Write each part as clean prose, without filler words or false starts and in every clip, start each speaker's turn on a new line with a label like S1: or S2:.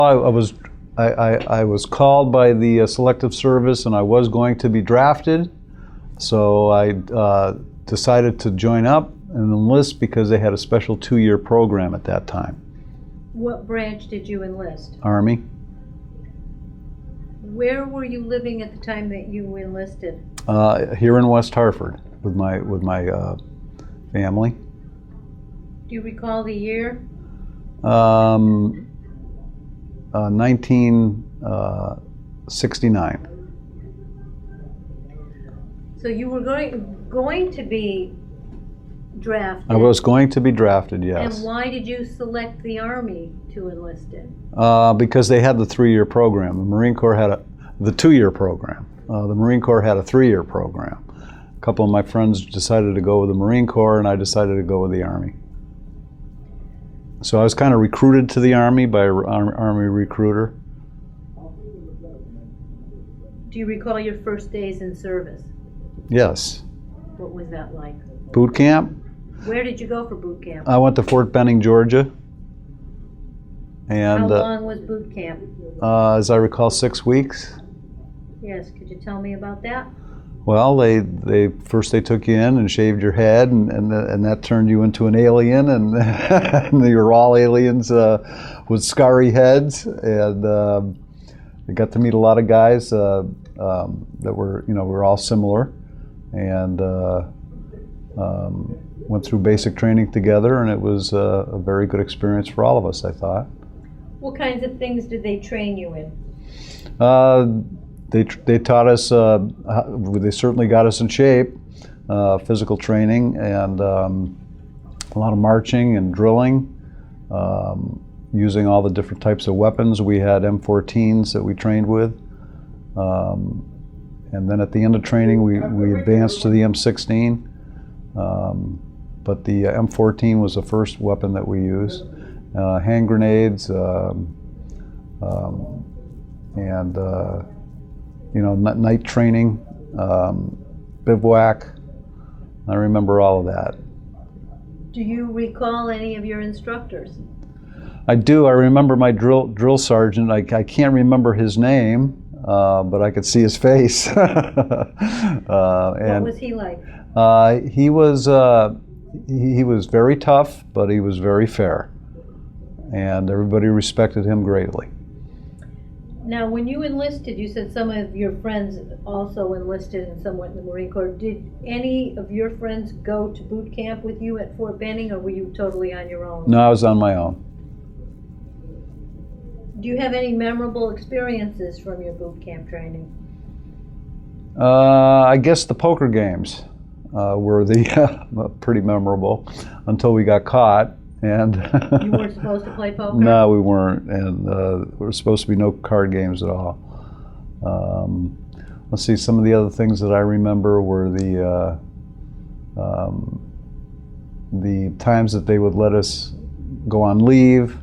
S1: I was called by the Selective Service, and I was going to be drafted, so I decided to join up and enlist because they had a special 2-year program at that time.
S2: What branch did you enlist?
S1: Army.
S2: Where were you living at the time that you enlisted?
S1: Here in West Hartford with my family.
S2: Do you recall the year?
S1: 1969.
S2: So you were going to be drafted.
S1: I was going to be drafted, yes.
S2: And why did you select the Army to enlist in?
S1: Because they had the 3-year program. The Marine Corps had the 2-year program. The Marine Corps had a 3-year program. A couple of my friends decided to go with the Marine Corps, and I decided to go with the Army. So I was kind of recruited to the Army by an Army recruiter.
S2: Do you recall your first days in service?
S1: Yes.
S2: What was that like?
S1: Boot camp?
S2: Where did you go for boot camp?
S1: I went to Fort Benning, Georgia. And
S2: how long was boot camp?
S1: As I recall, 6 weeks.
S2: Yes, could you tell me about that?
S1: Well, they first took you in and shaved your head, and that turned you into an alien, and, and you were all aliens with scary heads, and I got to meet a lot of guys that were, we're all similar, and went through basic training together, and it was a very good experience for all of us, I thought.
S2: What kinds of things did they train you in?
S1: They taught us, they certainly got us in shape, physical training, and a lot of marching and drilling, using all the different types of weapons. We had M14s that we trained with. And then at the end of training, we advanced to the M16. But the M14 was the first weapon that we used. Hand grenades, and night training, bivouac. I remember all of that.
S2: Do you recall any of your instructors?
S1: I do. I remember my drill sergeant. I can't remember his name, but I could see his face.
S2: What was he like?
S1: He was very tough, but he was very fair, and everybody respected him greatly.
S2: Now, when you enlisted, you said some of your friends also enlisted and some went in the Marine Corps. Did any of your friends go to boot camp with you at Fort Benning, or were you totally on your own?
S1: No, I was on my own.
S2: Do you have any memorable experiences from your boot camp training?
S1: I guess the poker games were pretty memorable until we got caught. And
S2: you weren't supposed to play poker?
S1: No, we weren't, and there were supposed to be no card games at all. Let's see, some of the other things that I remember were the times that they would let us go on leave.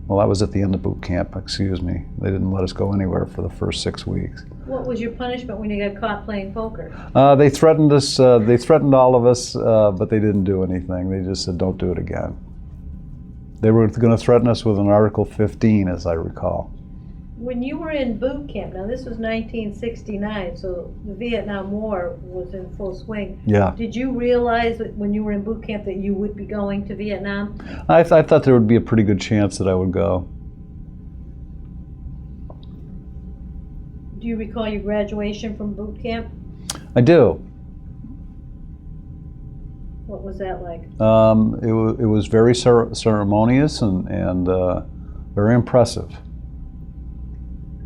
S1: Well, that was at the end of boot camp, excuse me. They didn't let us go anywhere for the first 6 weeks.
S2: What was your punishment when you got caught playing poker?
S1: They threatened us, they threatened all of us, but they didn't do anything. They just said, don't do it again. They were going to threaten us with an Article 15, as I recall.
S2: When you were in boot camp, now this was 1969, so the Vietnam War was in full swing.
S1: Yeah.
S2: Did you realize that when you were in boot camp that you would be going to Vietnam?
S1: I thought there would be a pretty good chance that I would go.
S2: Do you recall your graduation from boot camp?
S1: I do.
S2: What was that like?
S1: It was very ceremonious and very impressive.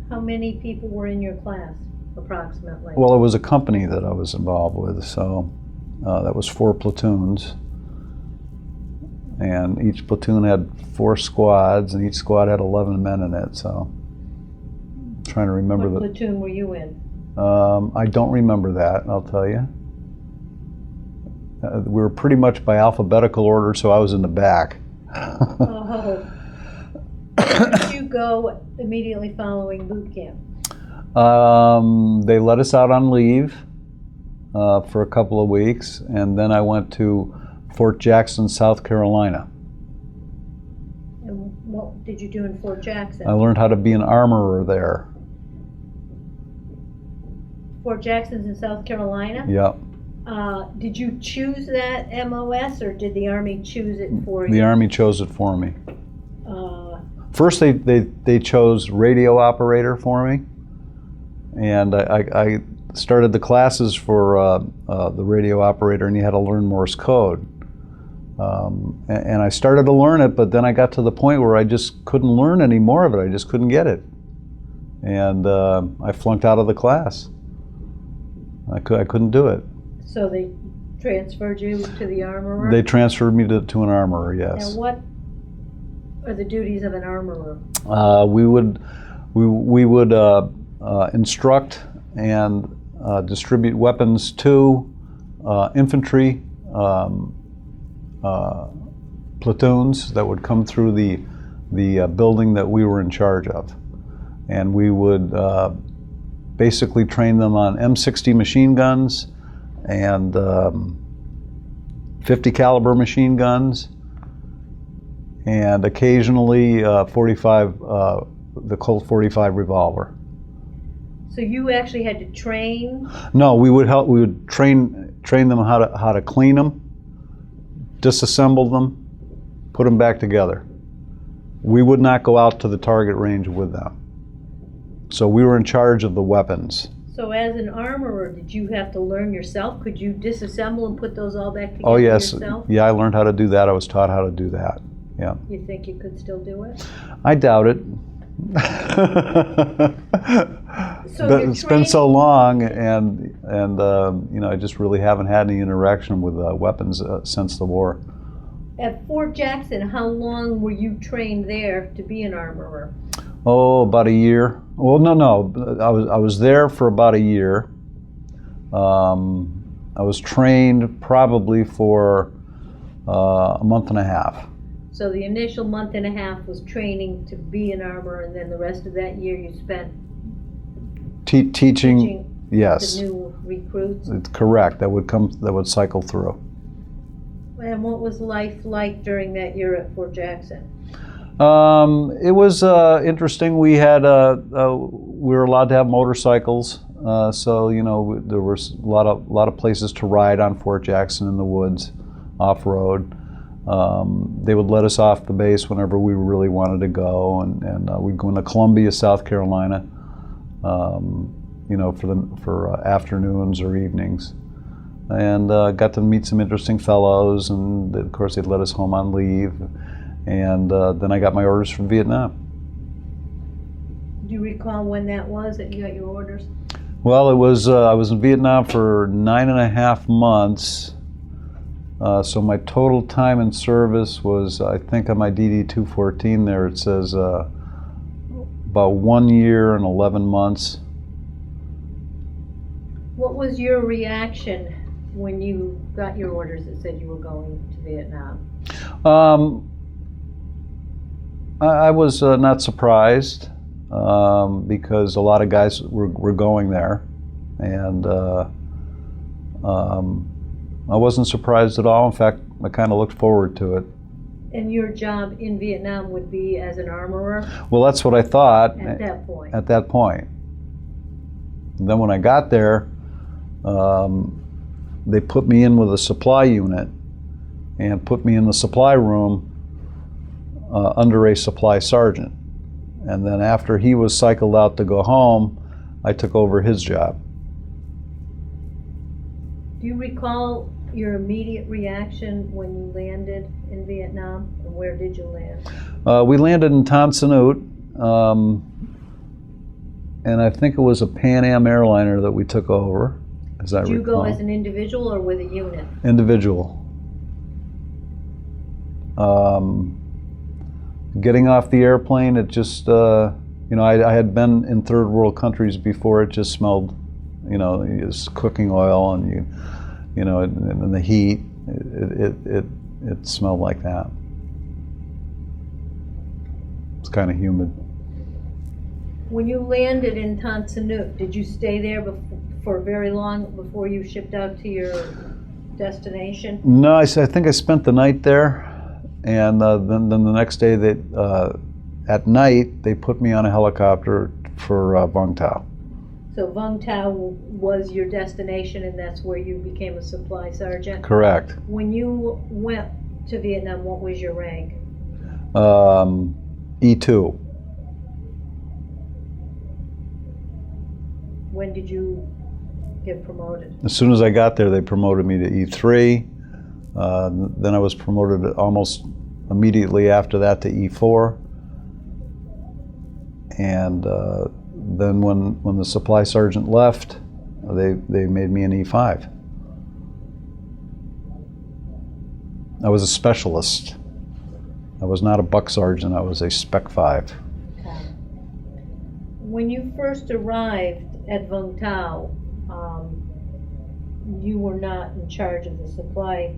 S2: How many people were in your class, approximately?
S1: Well, it was a company that I was involved with, so that was 4 platoons. And each platoon had 4 squads, and each squad had 11 men in it, so I'm trying to remember.
S2: What platoon were you in?
S1: I don't remember that, I'll tell you. We were pretty much by alphabetical order, so I was in the back.
S2: Oh. Where did you go immediately following boot camp?
S1: They let us out on leave for a couple of weeks, and then I went to Fort Jackson, South Carolina.
S2: And what all did you do in Fort Jackson?
S1: I learned how to be an armorer there.
S2: Fort Jackson's in South Carolina?
S1: Yep.
S2: Did you choose that MOS, or did the Army choose it for you?
S1: The Army chose it for me.
S2: Uh,
S1: First, they chose radio operator for me, and I started the classes for the radio operator, and you had to learn Morse code. And I started to learn it, but then I got to the point where I just couldn't learn any more of it. I just couldn't get it, and I flunked out of the class. I couldn't do it.
S2: so they transferred you to the armorer?
S1: They transferred me to an armorer, yes.
S2: And what are the duties of an armorer?
S1: We would instruct and distribute weapons to infantry platoons that would come through the building that we were in charge of, and we would basically train them on M60 machine guns and 50 caliber machine guns, and occasionally 45 the Colt 45 revolver.
S2: So you actually had to train?
S1: No, we would train them how to clean them, disassemble them, put them back together. We would not go out to the target range with them. So we were in charge of the weapons.
S2: So as an armorer, did you have to learn yourself? Could you disassemble and put those all back together
S1: Oh yes,
S2: yourself?
S1: yeah, I learned how to do that. I was taught how to do that. Yeah.
S2: You think you could still do it?
S1: I doubt it.
S2: So
S1: But
S2: you're
S1: it's been
S2: trained-
S1: so long, and you know, I just really haven't had any interaction with weapons since the war.
S2: At Fort Jackson, how long were you trained there to be an armorer?
S1: Oh, about a year. Well, no. I was there for about a year. I was trained probably for a month and a half.
S2: So the initial month and a half was training to be an armorer, and then the rest of that year you spent
S1: Teaching. Yes,
S2: the new recruits.
S1: it's correct. That would cycle through.
S2: And what was life like during that year at Fort Jackson?
S1: It was interesting. We had we were allowed to have motorcycles, so you know there was a lot of places to ride on Fort Jackson in the woods, off road. They would let us off the base whenever we really wanted to go, and we'd go into Columbia, South Carolina, you know, for afternoons or evenings, and got to meet some interesting fellows, and of course they'd let us home on leave. And then I got my orders from Vietnam.
S2: Do you recall when that was that you got your orders?
S1: Well, it was I was in Vietnam for 9.5 months. So my total time in service was, I think on my DD-214 there it says about 1 year and 11 months.
S2: What was your reaction when you got your orders that said you were going to Vietnam?
S1: I was not surprised because a lot of guys were going there, and I wasn't surprised at all. In fact, I kind of looked forward to it.
S2: And your job in Vietnam would be as an armorer
S1: Well, that's what I thought
S2: at that point?
S1: at that point. And then when I got there, they put me in with a supply unit and put me in the supply room under a supply sergeant. And then after he was cycled out to go home, I took over his job.
S2: Do you recall your immediate reaction when you landed in Vietnam? And where did you land?
S1: We landed in Tan Son Nhut, and I think it was a Pan Am airliner that we took over, as I
S2: Did you
S1: recall.
S2: go as an individual or with a unit?
S1: Individual. Getting off the airplane, it just, you know, I had been in third world countries before. It just smelled, you know, it's cooking oil, and you know, and the heat. It smelled like that. It's kind of humid.
S2: When you landed in Tan Son Nhut, did you stay there for very long before you shipped out to your destination?
S1: No, I think I spent the night there, and then the next day at night, they put me on a helicopter for Vung Tau.
S2: So Vung Tau was your destination, and that's where you became a supply sergeant?
S1: Correct.
S2: When you went to Vietnam, what was your rank?
S1: E2.
S2: When did you get promoted?
S1: As soon as I got there, they promoted me to E3. Then I was promoted almost immediately after that to E4. And then when the supply sergeant left, they made me an E5. I was a specialist. I was not a buck sergeant, I was a Spec 5.
S2: Okay. When you first arrived at Vung Tau, you were not in charge of the supply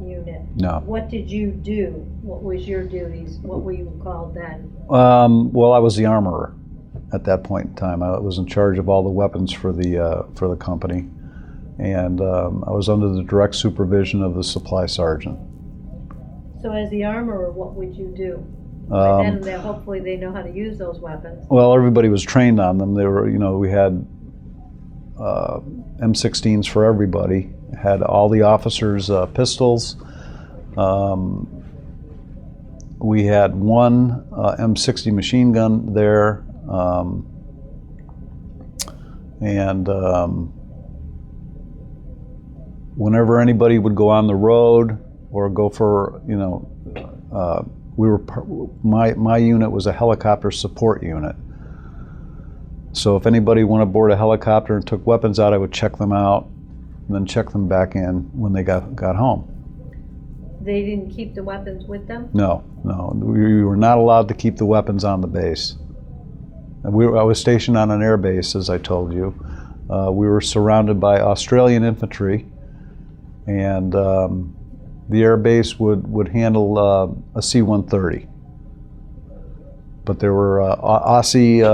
S2: unit.
S1: No.
S2: What did you do? What was your duties? What were you called then?
S1: Well, I was the armorer at that point in time. I was in charge of all the weapons for the company, and I was under the direct supervision of the supply sergeant.
S2: So as the armorer, what would you do? And then hopefully they know how to use those weapons.
S1: Well, everybody was trained on them. They were, we had M16s for everybody. Had all the officers' pistols. We had one M60 machine gun there, and whenever anybody would go on the road or go for, my unit was a helicopter support unit. So if anybody went aboard a helicopter and took weapons out, I would check them out and then check them back in when they got home.
S2: They didn't keep the weapons with them?
S1: No. We were not allowed to keep the weapons on the base. I was stationed on an air base, as I told you. We were surrounded by Australian infantry, and the air base would handle a C-130. But there were Aussie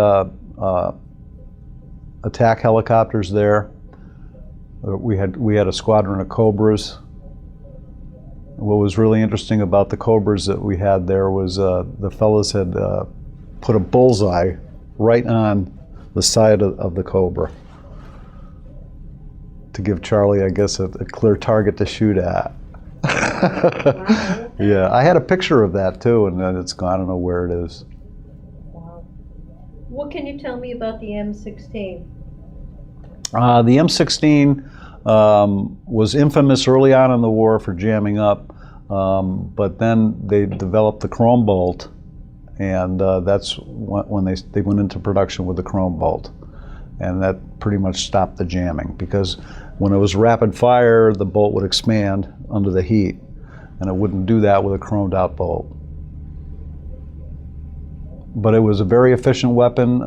S1: attack helicopters there. We had a squadron of Cobras. What was really interesting about the Cobras that we had there was the fellas had put a bullseye right on the side of the Cobra to give Charlie, I guess, a clear target to shoot at.
S2: Wow.
S1: Yeah, I had a picture of that too, and then it's gone. I don't know where it is.
S2: Wow. What can you tell me about the M16?
S1: The M16 was infamous early on in the war for jamming up, but then they developed the chrome bolt, and that's when they went into production with the chrome bolt, and that pretty much stopped the jamming, because when it was rapid fire, the bolt would expand under the heat, and it wouldn't do that with a chromed out bolt. But it was a very efficient weapon,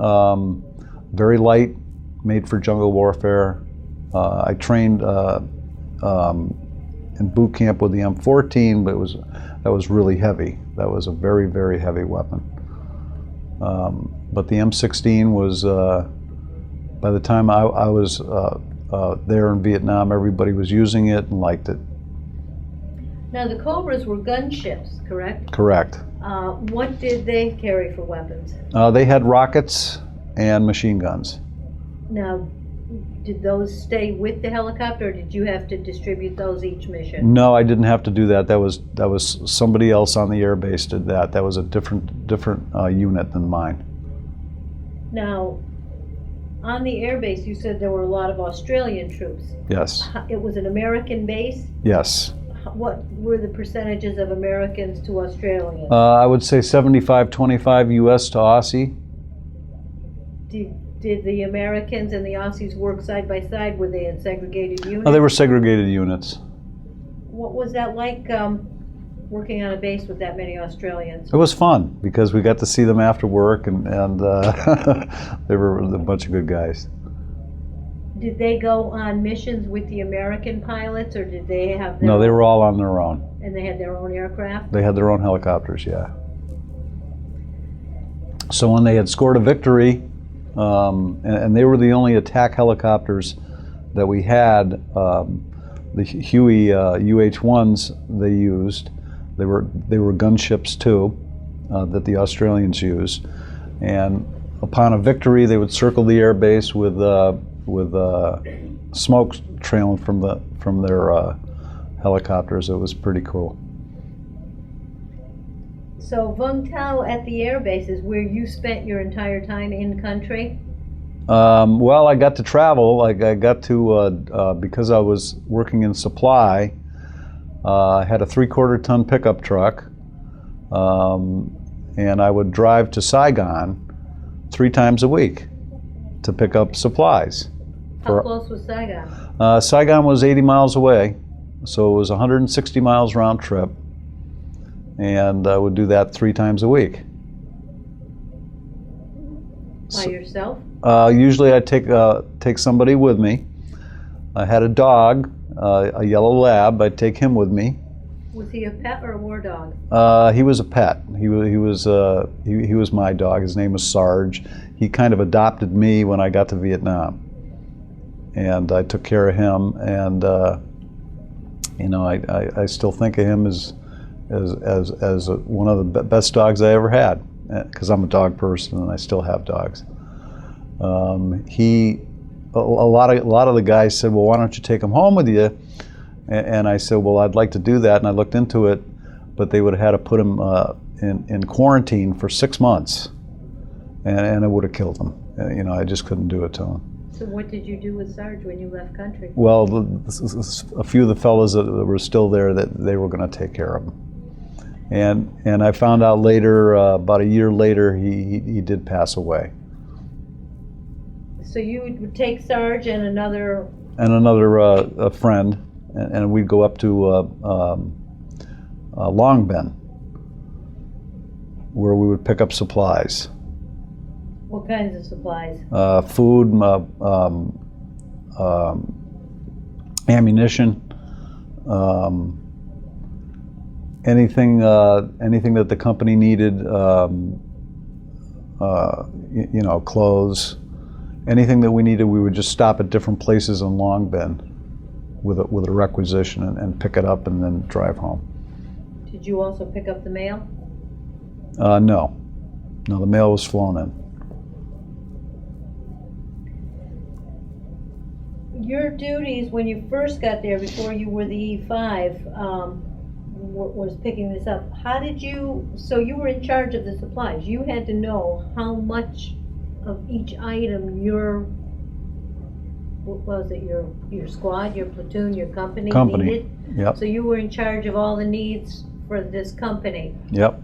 S1: very light, made for jungle warfare. I trained in boot camp with the M14, but that was really heavy. That was a very, very heavy weapon. But the M16 was, by the time I was there in Vietnam, everybody was using it and liked it.
S2: Now the Cobras were gunships, correct?
S1: Correct.
S2: What did they carry for weapons?
S1: They had rockets and machine guns.
S2: Now, did those stay with the helicopter, or did you have to distribute those each mission?
S1: No, I didn't have to do that. That was somebody else on the air base did that. That was a different unit than mine.
S2: Now, on the air base, you said there were a lot of Australian troops.
S1: Yes.
S2: It was an American base?
S1: Yes.
S2: What were the percentages of Americans to Australians?
S1: I would say 75-25 U.S. to Aussie.
S2: Did the Americans and the Aussies work side by side? Were they in segregated units?
S1: Oh, they were segregated units.
S2: What was that like, working on a base with that many Australians?
S1: It was fun because we got to see them after work, and they were a bunch of good guys.
S2: Did they go on missions with the American pilots, or did they have their
S1: No, they
S2: own,
S1: were all on their own.
S2: and they had their own aircraft?
S1: They had their own helicopters, yeah. So when they had scored a victory, and they were the only attack helicopters that we had, the Huey UH-1s they used. They were gunships too, that the Australians use. And upon a victory, they would circle the air base with smoke trailing from their helicopters. It was pretty cool.
S2: So Vung Tau at the air base is where you spent your entire time in country?
S1: Well, I got to travel. I got to, because I was working in supply, I had a 3/4 ton pickup truck, and I would drive to Saigon 3 times a week to pick up supplies.
S2: How close was Saigon?
S1: Saigon was 80 miles away, so it was 160 miles round trip, and I would do that 3 times a week.
S2: By yourself?
S1: Usually I'd take somebody with me. I had a dog, a yellow lab. I'd take him with me.
S2: Was he a pet or a war dog?
S1: He was a pet. He was my dog. His name was Sarge. He kind of adopted me when I got to Vietnam, and I took care of him. And I still think of him as one of the best dogs I ever had, because I'm a dog person and I still have dogs. A lot of the guys said, well, why don't you take him home with you? And I said, well, I'd like to do that. And I looked into it, but they would have had to put him in quarantine for 6 months, and it would have killed him. I just couldn't do it to him.
S2: So what did you do with Sarge when you left country?
S1: Well, a few of the fellas that were still there, that they were going to take care of him. And I found out later, about a year later, he did pass away.
S2: So you would take Sarge and another
S1: a friend, and we'd go up to Long Binh, where we would pick up supplies.
S2: What kinds of supplies?
S1: Food, ammunition, anything that the company needed, clothes. Anything that we needed, we would just stop at different places in Long Binh with a requisition and pick it up and then drive home.
S2: Did you also pick up the mail?
S1: No, the mail was flown in.
S2: Your duties when you first got there, before you were the E5, was picking this up. So you were in charge of the supplies. You had to know how much of each item your squad, your platoon, your company needed?
S1: Yep.
S2: So you were in charge of all the needs for this company.
S1: Yep.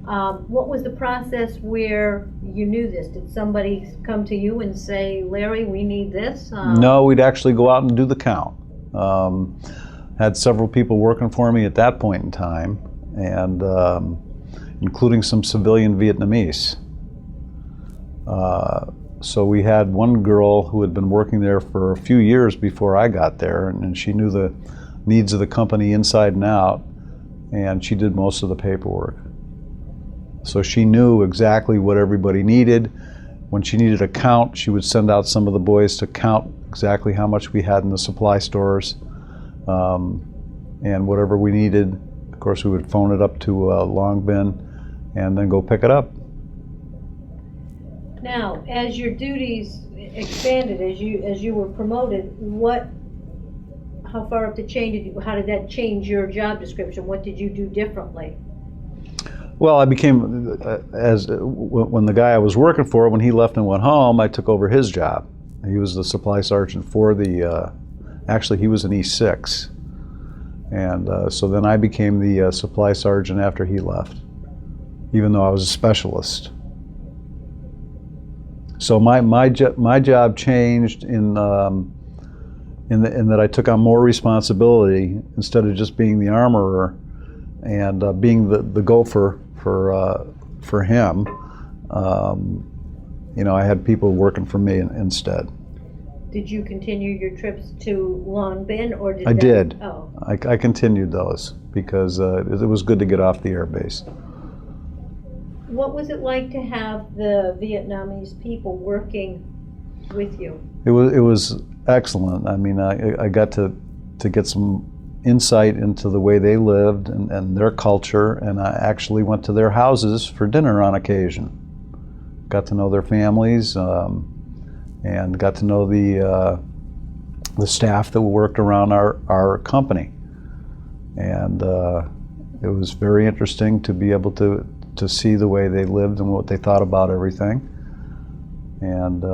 S2: What was the process where you knew this? Did somebody come to you and say, Larry, we need this?
S1: No, we'd actually go out and do the count. Had several people working for me at that point in time, and including some civilian Vietnamese. So we had one girl who had been working there for a few years before I got there, and she knew the needs of the company inside and out, and she did most of the paperwork. So she knew exactly what everybody needed. When she needed a count, she would send out some of the boys to count exactly how much we had in the supply stores, and whatever we needed, of course, we would phone it up to Long Binh and then go pick it up.
S2: Now, as your duties expanded, as you were promoted, how far up the chain how did that change your job description? What did you do differently?
S1: Well, I became, when the guy I was working for, when he left and went home, I took over his job. He was the supply sergeant for actually he was an E6. And so then I became the supply sergeant after he left, even though I was a specialist. So my job changed in that I took on more responsibility instead of just being the armorer and being the gopher for him. I had people working for me instead.
S2: Did you continue your trips to Long Binh, or did
S1: I did.
S2: Oh.
S1: I continued those because it was good to get off the air base.
S2: What was it like to have the Vietnamese people working with you?
S1: It was excellent. I mean, I got to get some insight into the way they lived and their culture, and I actually went to their houses for dinner on occasion. Got to know their families, and got to know the staff that worked around our company. And it was very interesting to be able to see the way they lived and what they thought about everything. And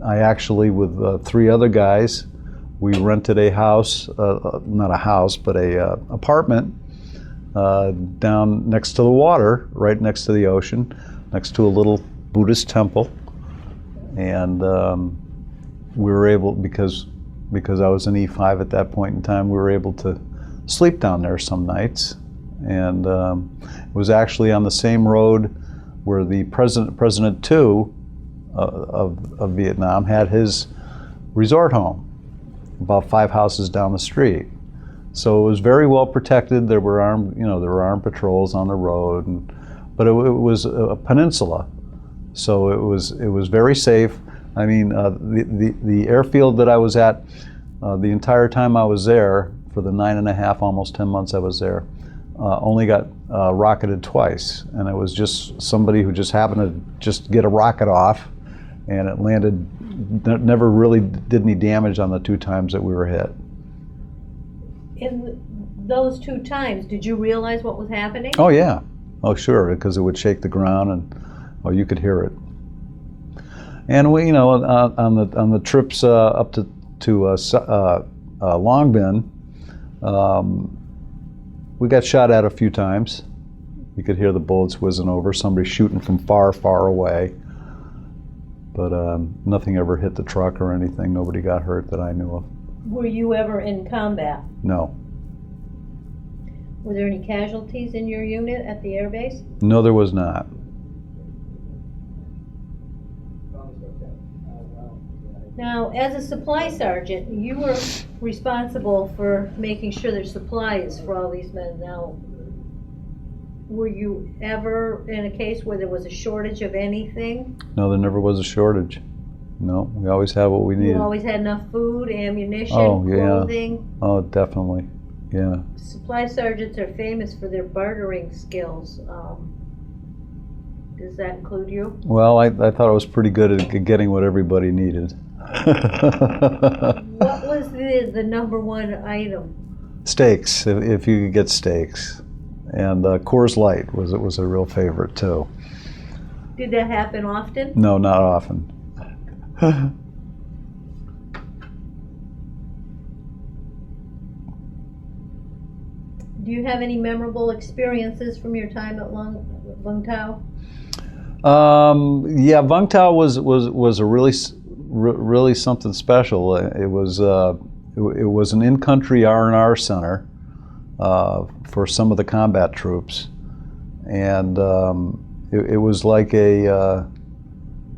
S1: I actually, with 3 other guys, we rented a house, not a house, but a apartment down next to the water, right next to the ocean, next to a little Buddhist temple. And we were able, because I was an E5 at that point in time, we were able to sleep down there some nights. And it was actually on the same road where the President II of Vietnam had his resort home, about 5 houses down the street. So it was very well protected. There were armed patrols on the road, but it was a peninsula, so it was very safe. I mean, the airfield that I was at the entire time I was there, for the 9.5, almost 10 months I was there, only got rocketed twice, and it was just somebody who just happened to just get a rocket off, and it landed. Never really did any damage on the 2 times that we were hit.
S2: In those 2 times, did you realize what was happening?
S1: Oh yeah, oh sure, because it would shake the ground, and you could hear it. And we, on the trips up to Long Binh, we got shot at a few times. You could hear the bullets whizzing over, somebody shooting from far, far away. But nothing ever hit the truck or anything. Nobody got hurt that I knew of.
S2: Were you ever in combat?
S1: No.
S2: Were there any casualties in your unit at the airbase?
S1: No, there was not.
S2: Now, as a supply sergeant, you were responsible for making sure there's supplies for all these men. Now, were you ever in a case where there was a shortage of anything?
S1: No, there never was a shortage. No, we always had what we needed.
S2: You always had enough food, ammunition,
S1: yeah.
S2: clothing?
S1: Oh, definitely, yeah.
S2: Supply sergeants are famous for their bartering skills. Does that include you?
S1: Well, I thought I was pretty good at getting what everybody needed.
S2: What was the number 1 item?
S1: Steaks, if you could get steaks. And Coors Light was a real favorite too.
S2: Did that happen often?
S1: No, not often.
S2: Do you have any memorable experiences from your time at Vung Tau?
S1: Yeah, Vung Tau was a really something special. It was an in-country R&R center for some of the combat troops, and it was like a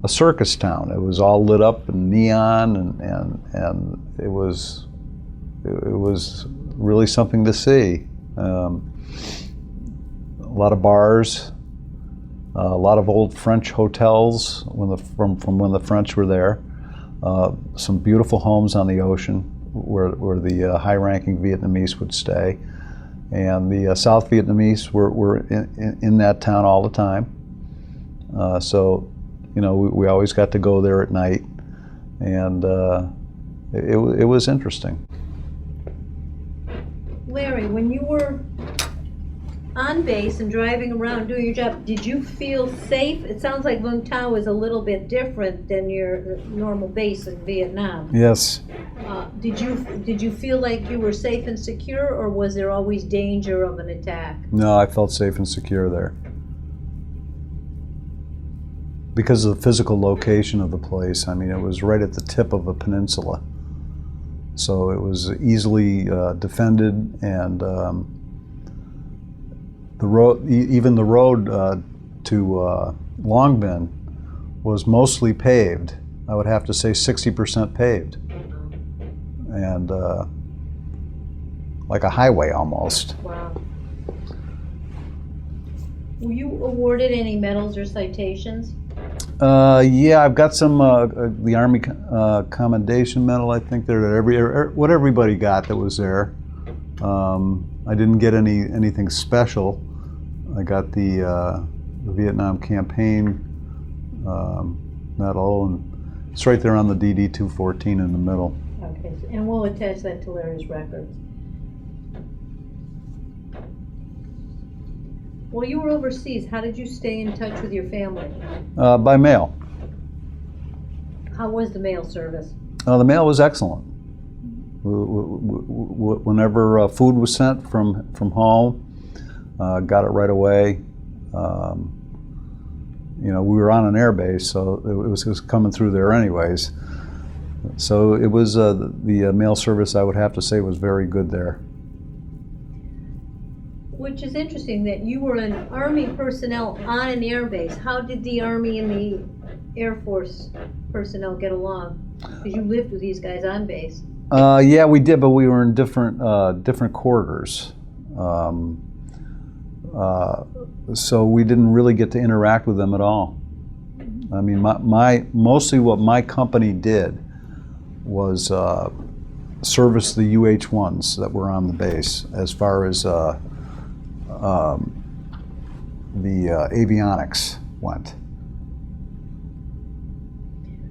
S1: circus town. It was all lit up in neon, and it was really something to see. A lot of bars, a lot of old French hotels from when the French were there. Some beautiful homes on the ocean where the high-ranking Vietnamese would stay. And the South Vietnamese were in that town all the time. So, we always got to go there at night, and it was interesting.
S2: Larry, when you were on base and driving around doing your job, did you feel safe? It sounds like Vung Tau is a little bit different than your normal base in Vietnam.
S1: Yes.
S2: Did you feel like you were safe and secure, or was there always danger of an attack?
S1: No, I felt safe and secure there. Because of the physical location of the place. I mean, it was right at the tip of a peninsula. So it was easily defended, and the road, even the road to Long Binh was mostly paved. I would have to say 60% paved, and like a highway almost.
S2: Wow. Were you awarded any medals or citations?
S1: Yeah, I've got some, the Army Commendation Medal, I think, what everybody got that was there. I didn't get anything special. I got the Vietnam Campaign medal, and it's right there on the DD 214 in the middle.
S2: Okay, and we'll attach that to Larry's records. While you were overseas, how did you stay in touch with your family?
S1: By mail.
S2: How was the mail service?
S1: The mail was excellent. Whenever food was sent from home, got it right away. We were on an air base, so it was coming through there anyways. So it was the mail service, I would have to say, was very good there.
S2: Which is interesting that you were an Army personnel on an air base. How did the Army and the Air Force personnel get along? Because you lived with these guys on base.
S1: Yeah, we did, but we were in different quarters. So we didn't really get to interact with them at all. I mean, mostly what my company did was service the UH-1s that were on the base, as far as the avionics went.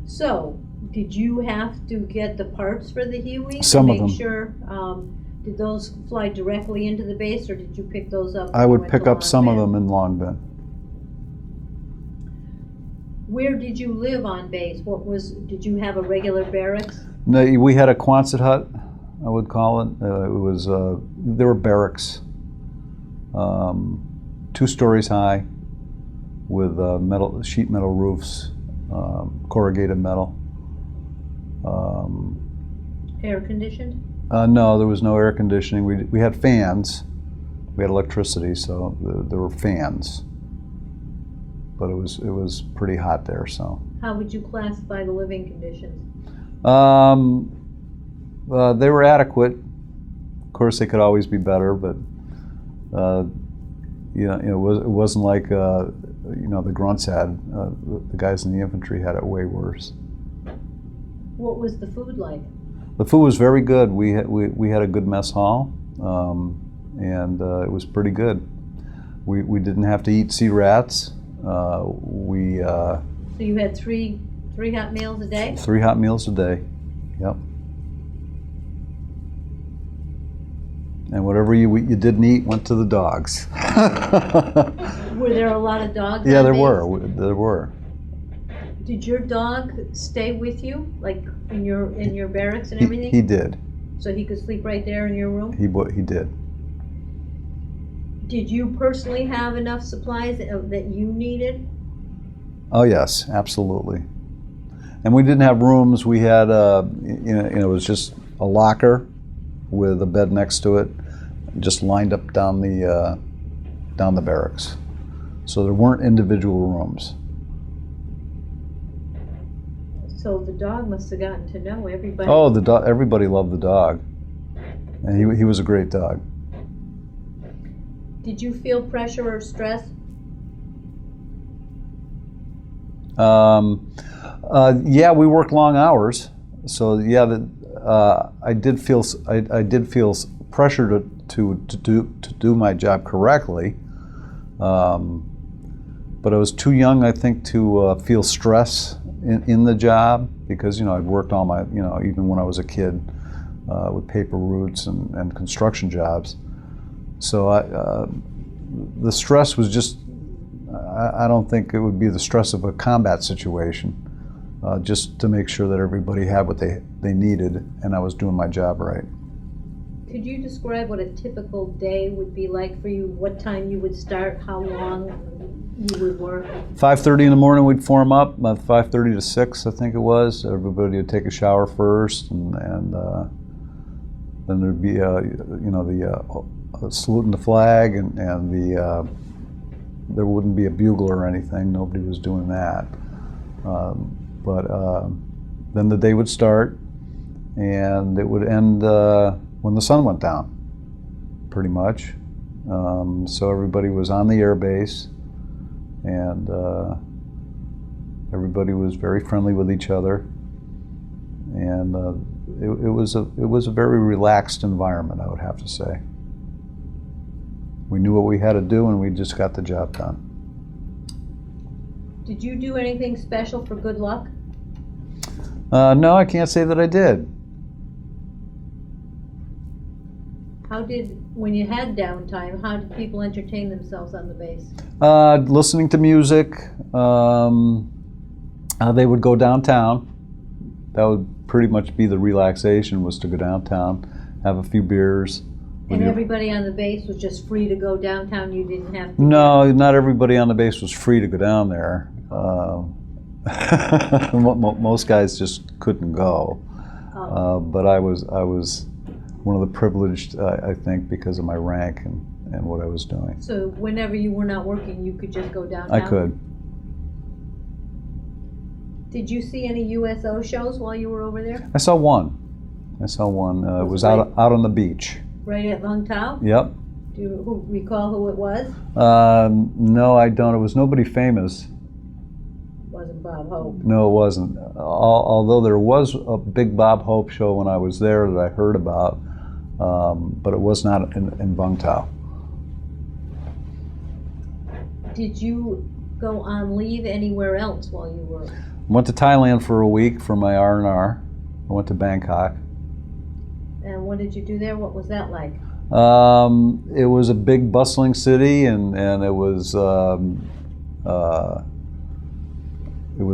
S2: So, did you have to get the parts for the Hueys?
S1: Some of
S2: to
S1: them.
S2: make sure, did those fly directly into the base, or did you pick those up?
S1: I
S2: when you
S1: would
S2: went
S1: pick
S2: to
S1: up some of
S2: Long
S1: them in Long Binh.
S2: Where did you live on base? Did you have a regular barracks?
S1: No, we had a Quonset hut, I would call it. There were barracks, 2 stories high, with sheet metal roofs, corrugated metal.
S2: Air conditioned?
S1: No, there was no air conditioning. We had fans. We had electricity, so there were fans. But it was pretty hot there. So.
S2: How would you classify the living conditions?
S1: They were adequate. Of course, they could always be better, but it wasn't like the grunts had. The guys in the infantry had it way worse.
S2: What was the food like?
S1: The food was very good. We had a good mess hall, and it was pretty good. We didn't have to eat sea rats.
S2: So you had three hot meals a day?
S1: 3 hot meals a day. Yep. And whatever you didn't eat went to the dogs.
S2: Were there a lot of dogs?
S1: Yeah,
S2: on
S1: there
S2: base?
S1: were. There were.
S2: Did your dog stay with you, like in your barracks and everything?
S1: He did.
S2: So he could sleep right there in your room?
S1: He did.
S2: Did you personally have enough supplies that you needed?
S1: Oh yes, absolutely. And we didn't have rooms. We had it was just a locker with a bed next to it, just lined up down the barracks. So there weren't individual rooms.
S2: So the dog must have gotten to know everybody.
S1: Oh, everybody loved the dog, and he was a great dog.
S2: Did you feel pressure or stress?
S1: Yeah, we worked long hours, so yeah, I did feel pressure to do my job correctly, but I was too young, I think, to feel stress in the job, because I'd worked all my even when I was a kid with paper routes and construction jobs. So the stress was just, I don't think it would be the stress of a combat situation, just to make sure that everybody had what they needed and I was doing my job right.
S2: Could you describe what a typical day would be like for you? What time you would start? How long you would work?
S1: 5:30 in the morning we'd form up, about 5:30 to 6 I think it was. Everybody would take a shower first, and then there'd be saluting the flag, and there wouldn't be a bugle or anything. Nobody was doing that. But then the day would start, and it would end when the sun went down, pretty much. So everybody was on the air base, and everybody was very friendly with each other. And it was a very relaxed environment, I would have to say. We knew what we had to do, and we just got the job done.
S2: Did you do anything special for good luck?
S1: No, I can't say that I did.
S2: When you had downtime, how did people entertain themselves on the base?
S1: Listening to music. They would go downtown. That would pretty much be the relaxation, was to go downtown, have a few beers.
S2: And everybody on the base was just free to go downtown? You didn't have to?
S1: No, not everybody on the base was free to go down there. Most guys just couldn't go. But I was one of the privileged, I think, because of my rank and what I was doing.
S2: So whenever you were not working, you could just go downtown?
S1: I could.
S2: Did you see any USO shows while you were over there?
S1: I saw one. It was out on the beach.
S2: Right at Vung Tau?
S1: Yep.
S2: Do you recall who it was?
S1: No, I don't. It was nobody famous.
S2: Wasn't Bob Hope?
S1: No, it wasn't. Although there was a big Bob Hope show when I was there that I heard about, but it was not in Vung Tau.
S2: Did you go on leave anywhere else while you were?
S1: Went to Thailand for a week for my R&R. I went to Bangkok.
S2: And what did you do there? What was that like?
S1: It was a big bustling city, and it was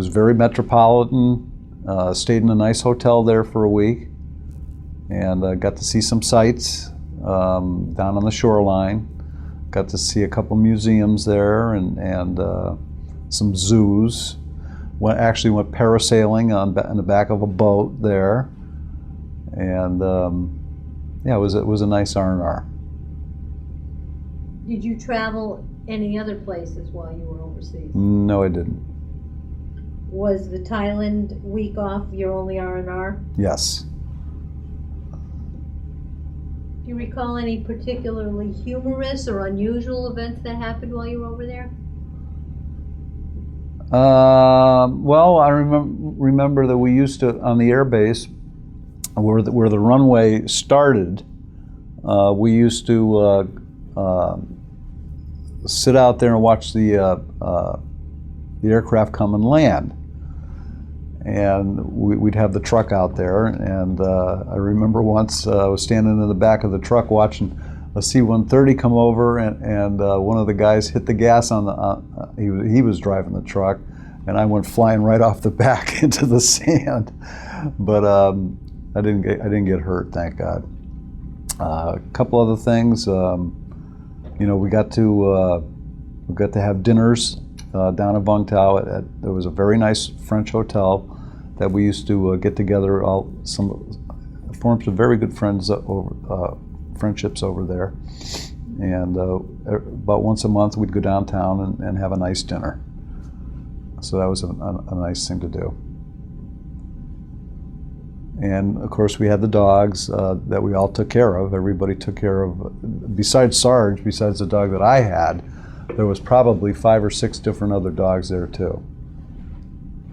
S1: very metropolitan. Stayed in a nice hotel there for a week, and got to see some sights down on the shoreline. Got to see a couple museums there and some zoos. Actually went parasailing on the back of a boat there, and yeah, it was a nice R&R.
S2: Did you travel any other places while you were overseas?
S1: No, I didn't.
S2: Was the Thailand week off your only R&R?
S1: Yes.
S2: Do you recall any particularly humorous or unusual events that happened while you were over there?
S1: Well, I remember that we used to, on the airbase, where the runway started, we used to sit out there and watch the aircraft come and land. And we'd have the truck out there, and I remember once I was standing in the back of the truck watching a C-130 come over, and one of the guys hit the gas on the. He was driving the truck, and I went flying right off the back into the sand. But I didn't get hurt, thank God. A couple other things, we got to have dinners down in Vung Tau. There was a very nice French hotel that we used to get together. Formed some very good friendships over there, and about once a month we'd go downtown and have a nice dinner. So that was a nice thing to do. And of course we had the dogs that we all took care of. Everybody took care of, besides Sarge, besides the dog that I had, there was probably 5 or 6 different other dogs there too.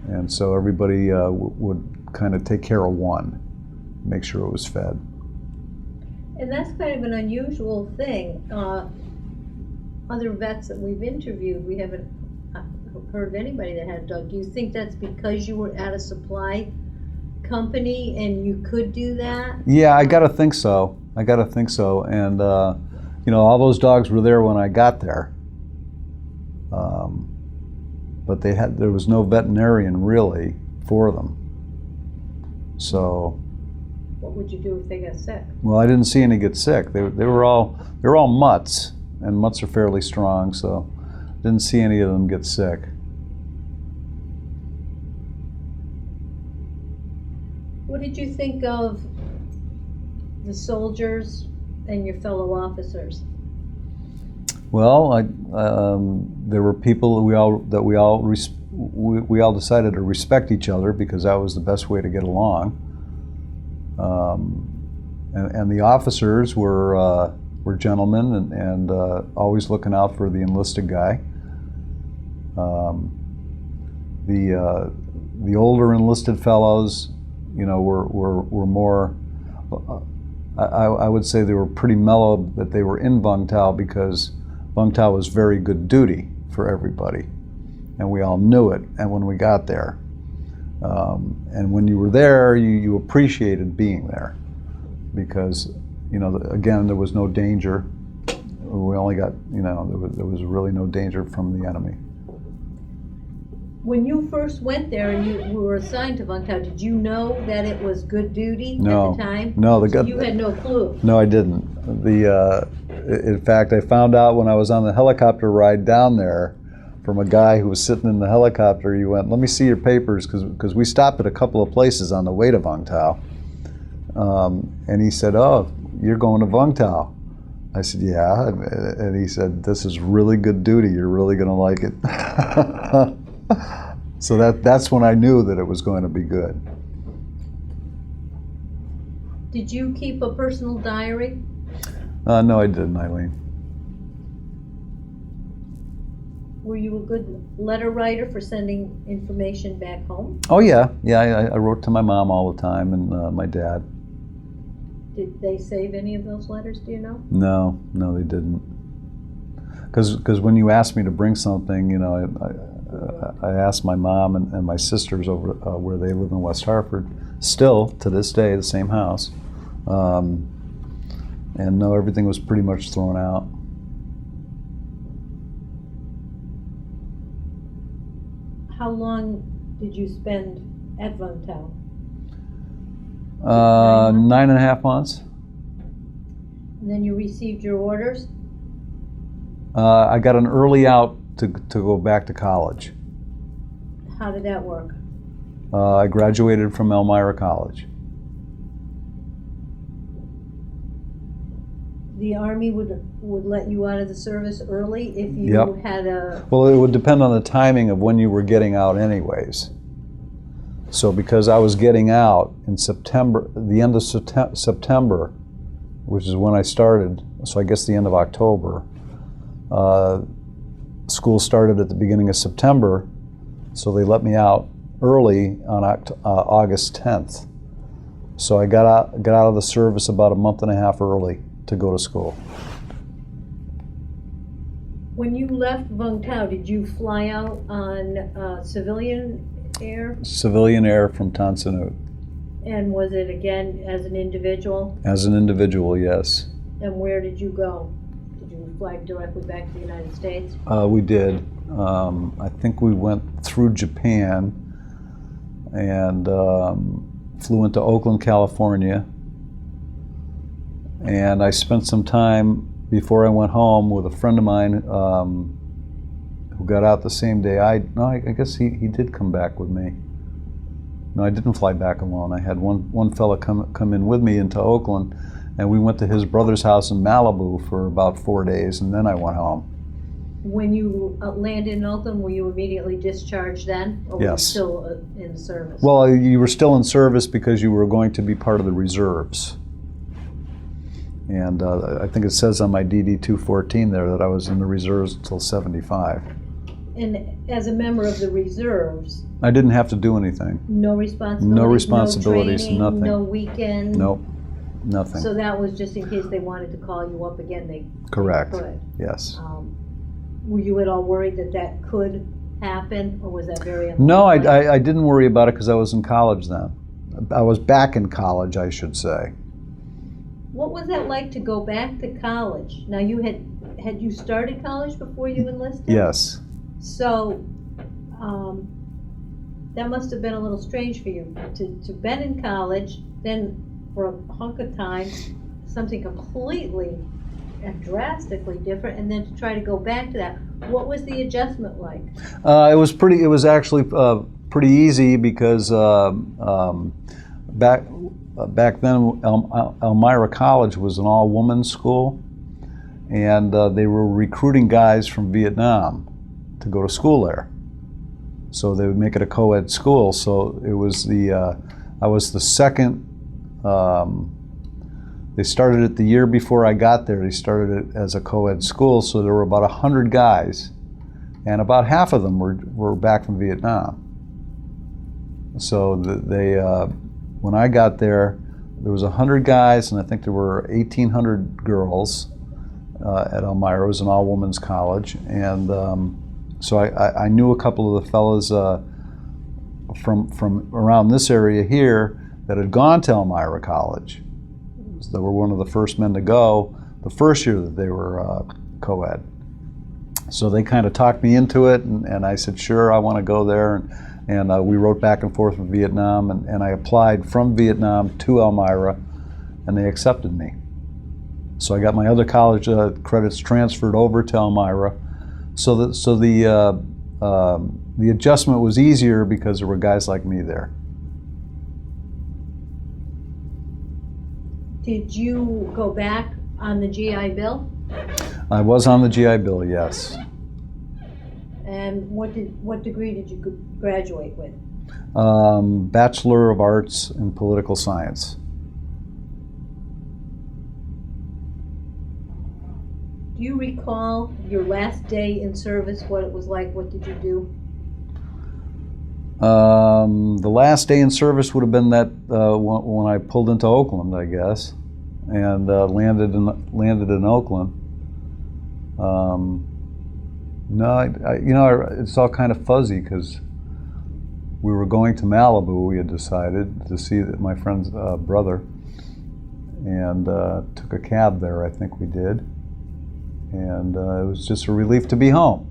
S1: And so everybody would kind of take care of one, make sure it was fed.
S2: And that's kind of an unusual thing. Other vets that we've interviewed, we haven't heard of anybody that had a dog. Do you think that's because you were at a supply company and you could do that?
S1: Yeah, I gotta think so. And all those dogs were there when I got there. But there was no veterinarian really for them. So.
S2: What would you do if they got sick?
S1: Well, I didn't see any get sick. They were all mutts, and mutts are fairly strong, so didn't see any of them get sick.
S2: What did you think of the soldiers and your fellow officers?
S1: Well, there were people that we all decided to respect each other because that was the best way to get along. And the officers were gentlemen and always looking out for the enlisted guy. The older enlisted fellows were more. I would say they were pretty mellow that they were in Vung Tau, because Vung Tau was very good duty for everybody, and we all knew it. And when we got there, and when you were there, you appreciated being there, because again, there was no danger. We only got there was really no danger from the enemy.
S2: When you first went there and you were assigned to Vung Tau, did you know that it was good duty at the time?
S1: No,
S2: So you had no clue.
S1: No, I didn't. In fact, I found out when I was on the helicopter ride down there from a guy who was sitting in the helicopter. He went, "Let me see your papers," because we stopped at a couple of places on the way to Vung Tau. And he said, "Oh, you're going to Vung Tau." I said, "Yeah," and he said, "This is really good duty. You're really going to like it." So that's when I knew that it was going to be good.
S2: Did you keep a personal diary?
S1: No, I didn't, Eileen.
S2: Were you a good letter writer for sending information back home?
S1: Oh yeah. I wrote to my mom all the time, and my dad.
S2: Did they save any of those letters, do you know?
S1: No, they didn't. Because when you asked me to bring something, I asked my mom and my sisters over where they live in West Hartford, still to this day, the same house. And no, everything was pretty much thrown out.
S2: How long did you spend at Vung Tau?
S1: 9.5 months.
S2: And then you received your orders?
S1: I got an early out to go back to college.
S2: How did that work?
S1: I graduated from Elmira College.
S2: The Army would let you out of the service early if you had a...
S1: Well, it would depend on the timing of when you were getting out anyways. So because I was getting out in September, the end of September, which is when I started, so I guess the end of October, school started at the beginning of September, so they let me out early on August 10th. So I got out of the service about a month and a half early to go to school.
S2: When you left Vung Tau, did you fly out on civilian air?
S1: Civilian air from Tan Son Nhut.
S2: And was it again as an individual?
S1: As an individual, yes.
S2: And where did you go? Did you fly directly back to the United States?
S1: We did. I think we went through Japan and flew into Oakland, California. And I spent some time before I went home with a friend of mine who got out the same day. I guess he did come back with me. No, I didn't fly back alone. I had one fella come in with me into Oakland, and we went to his brother's house in Malibu for about 4 days, and then I went home.
S2: When you landed in Oakland, were you immediately discharged then? Or were you still in service? Well,
S1: you were still in service because you were going to be part of the reserves. And I think it says on my DD 214 there that I was in the reserves until 75.
S2: And as a member of the reserves,
S1: I didn't have to do anything.
S2: No responsibilities?
S1: No responsibilities,
S2: no training,
S1: nothing.
S2: No weekend?
S1: Nope, nothing.
S2: So that was just in case they wanted to call you up again, they
S1: Correct.
S2: could?
S1: Yes.
S2: Were you at all worried that could happen, or was that very unlikely?
S1: No, I didn't worry about it because I was in college then. I was back in college, I should say.
S2: What was that like to go back to college? Now, you had you started college before you enlisted?
S1: Yes.
S2: So that must have been a little strange for you to been in college, then for a hunk of time, something completely and drastically different, and then to try to go back to that. What was the adjustment like?
S1: It was actually pretty easy because back then Elmira College was an all-woman school, and they were recruiting guys from Vietnam to go to school there. So they would make it a co-ed school. So it was I was the second. They started it the year before I got there. They started it as a co-ed school, so there were about 100 guys, and about half of them were back from Vietnam. So when I got there, there was 100 guys, and I think there were 1,800 girls at Elmira. It was an all-women's college, and so I knew a couple of the fellas from around this area here that had gone to Elmira College. So they were one of the first men to go the first year that they were co-ed. So they kind of talked me into it, and I said, sure, I want to go there. And we wrote back and forth with Vietnam, and I applied from Vietnam to Elmira, and they accepted me. So I got my other college credits transferred over to Elmira. So the adjustment was easier because there were guys like me there.
S2: Did you go back on the GI Bill?
S1: I was on the GI Bill, yes.
S2: And what degree did you graduate with?
S1: Bachelor of Arts in Political Science.
S2: Do you recall your last day in service, what it was like? What did you do?
S1: The last day in service would have been that when I pulled into Oakland, I guess, and landed in Oakland. No, it's all kind of fuzzy because we were going to Malibu. We had decided to see my friend's brother, and took a cab there. I think we did, and it was just a relief to be home.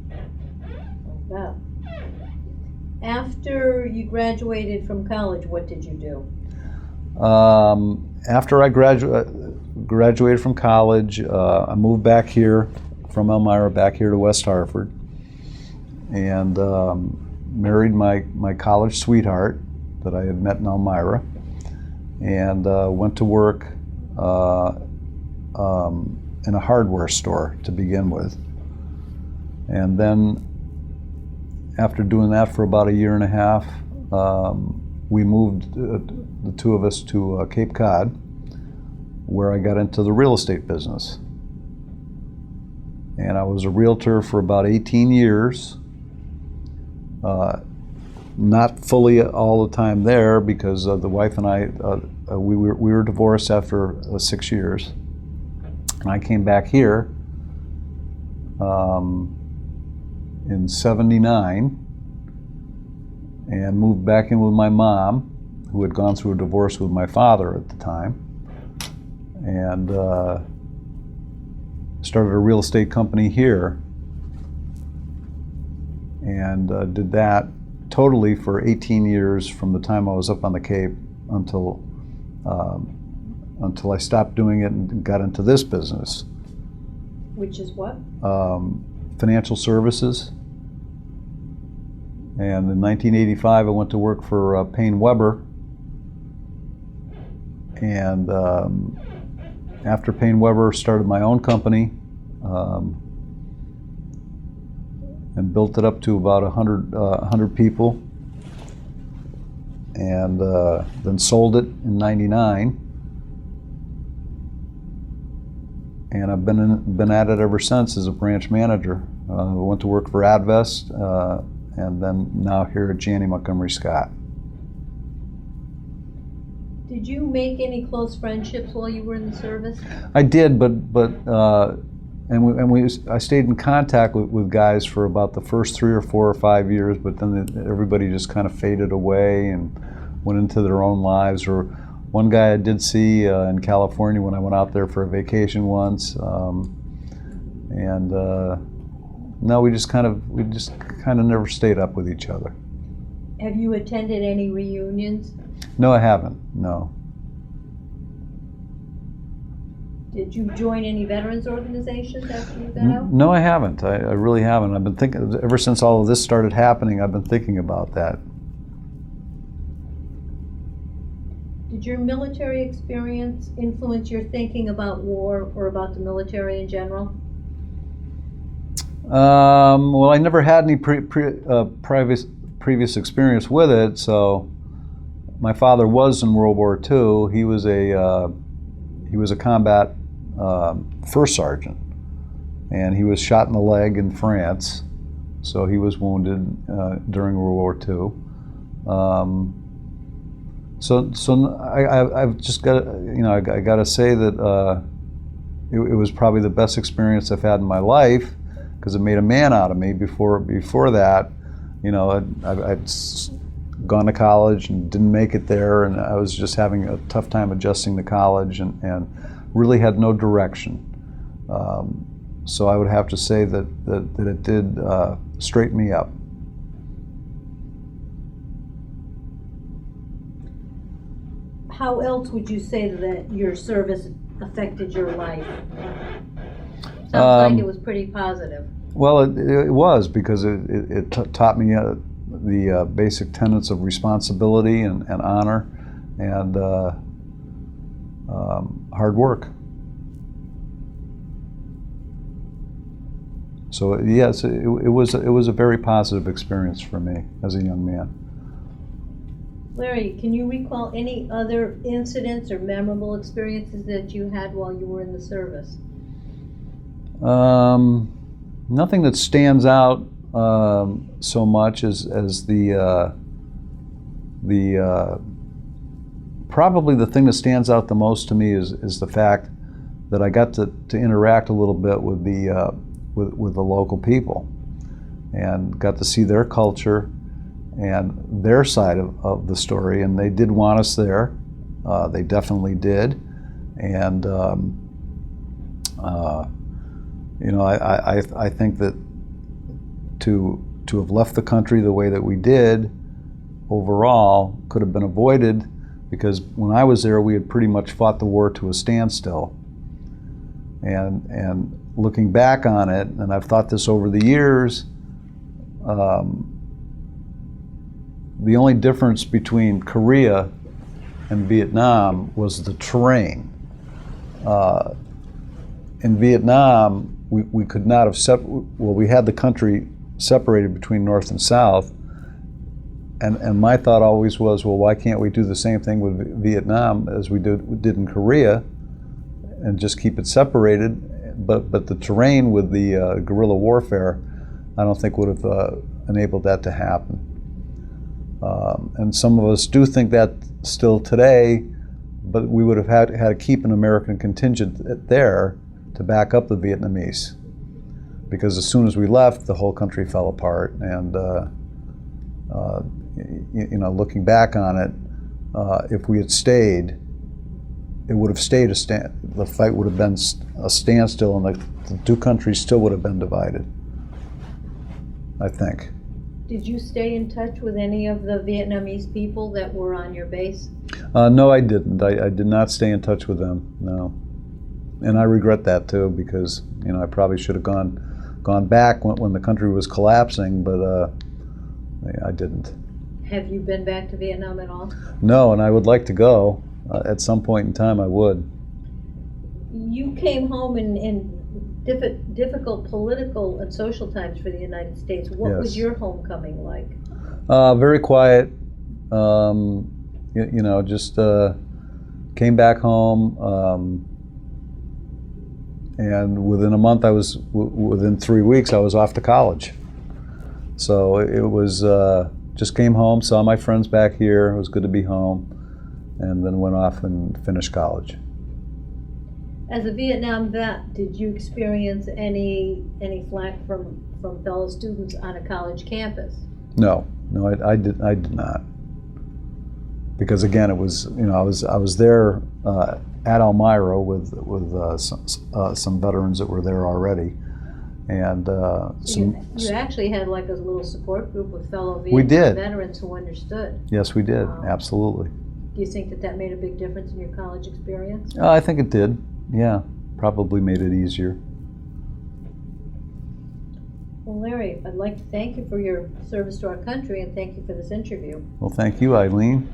S2: Wow. After you graduated from college, what did you do?
S1: After I graduated from college, I moved back here from Elmira back here to West Hartford, and married my college sweetheart that I had met in Elmira, and went to work in a hardware store to begin with. And then after doing that for about a year and a half, we moved, the two of us, to Cape Cod, where I got into the real estate business. And I was a realtor for about 18 years. Not fully all the time there because the wife and I, we were divorced after 6 years. And I came back here in '79 and moved back in with my mom, who had gone through a divorce with my father at the time, and started a real estate company here, and did that totally for 18 years from the time I was up on the Cape until I stopped doing it and got into this business.
S2: Which is what?
S1: Financial services. And in 1985, I went to work for Payne Weber. And after Payne Weber, started my own company, and built it up to about 100 people, and then sold it in '99. And I've been at it ever since as a branch manager. I went to work for Advest, and then now here at Janney Montgomery Scott.
S2: Did you make any close friendships while you were in the service?
S1: I did, I stayed in contact with guys for about the first 3 or 4 or 5 years, but then everybody just kind of faded away and went into their own lives. Or one guy I did see in California when I went out there for a vacation once, no, we just kind of never stayed up with each other.
S2: Have you attended any reunions?
S1: No, I haven't. No.
S2: Did you join any veterans organizations after you got out?
S1: No, I haven't. I really haven't. I've been thinking, ever since all of this started happening, I've been thinking about that.
S2: Did your military experience influence your thinking about war or about the military in general?
S1: Well, I never had any previous experience with it. So, my father was in World War II. He was a combat first sergeant, and he was shot in the leg in France. So he was wounded during World War II. So I've just got, I got to say that it was probably the best experience I've had in my life, because it made a man out of me. Before that, I'd gone to college and didn't make it there, and I was just having a tough time adjusting to college, and really had no direction. So I would have to say that it did straighten me up.
S2: How else would you say that your service affected your life? Sounds like it was pretty positive.
S1: Well, it was, because it taught me the basic tenets of responsibility and honor and hard work. So yes, it was a very positive experience for me as a young man.
S2: Larry, can you recall any other incidents or memorable experiences that you had while you were in the service?
S1: Nothing that stands out so much as the probably the thing that stands out the most to me is the fact that I got to interact a little bit with the local people, and got to see their culture and their side of the story, and they did want us there. They definitely did, and I think that to have left the country the way that we did overall could have been avoided, because when I was there, we had pretty much fought the war to a standstill. And looking back on it, and I've thought this over the years, the only difference between Korea and Vietnam was the terrain. In Vietnam, we could not have we had the country separated between North and South, and my thought always was, well, why can't we do the same thing with Vietnam as we did in Korea, and just keep it separated? But the terrain with the guerrilla warfare, I don't think would have enabled that to happen. And some of us do think that still today, but we would have had to keep an American contingent there to back up the Vietnamese, because as soon as we left, the whole country fell apart. And looking back on it, if we had stayed, it would have stayed the fight would have been a standstill, and the two countries still would have been divided, I think.
S2: Did you stay in touch with any of the Vietnamese people that were on your base?
S1: No, I didn't. I did not stay in touch with them, no. And I regret that too, because I probably should have gone back when the country was collapsing, but I didn't.
S2: Have you been back to Vietnam at all?
S1: No, and I would like to go. At some point in time, I would.
S2: You came home in difficult political and social times for the United States. What was your homecoming like?
S1: Very quiet. Just came back home, and within a month, within 3 weeks, I was off to college. So it was just came home, saw my friends back here. It was good to be home, and then went off and finished college.
S2: As a Vietnam vet, did you experience any flack from fellow students on a college campus?
S1: No, I did not. Because again, it was I was there at Elmira with some veterans that were there already, and
S2: you actually had like a little support group of fellow Vietnam veterans who understood.
S1: Yes, we did. Absolutely.
S2: Do you think that made a big difference in your college experience?
S1: I think it did. Yeah, probably made it easier.
S2: Well, Larry, I'd like to thank you for your service to our country, and thank you for this interview.
S1: Well, thank you, Eileen.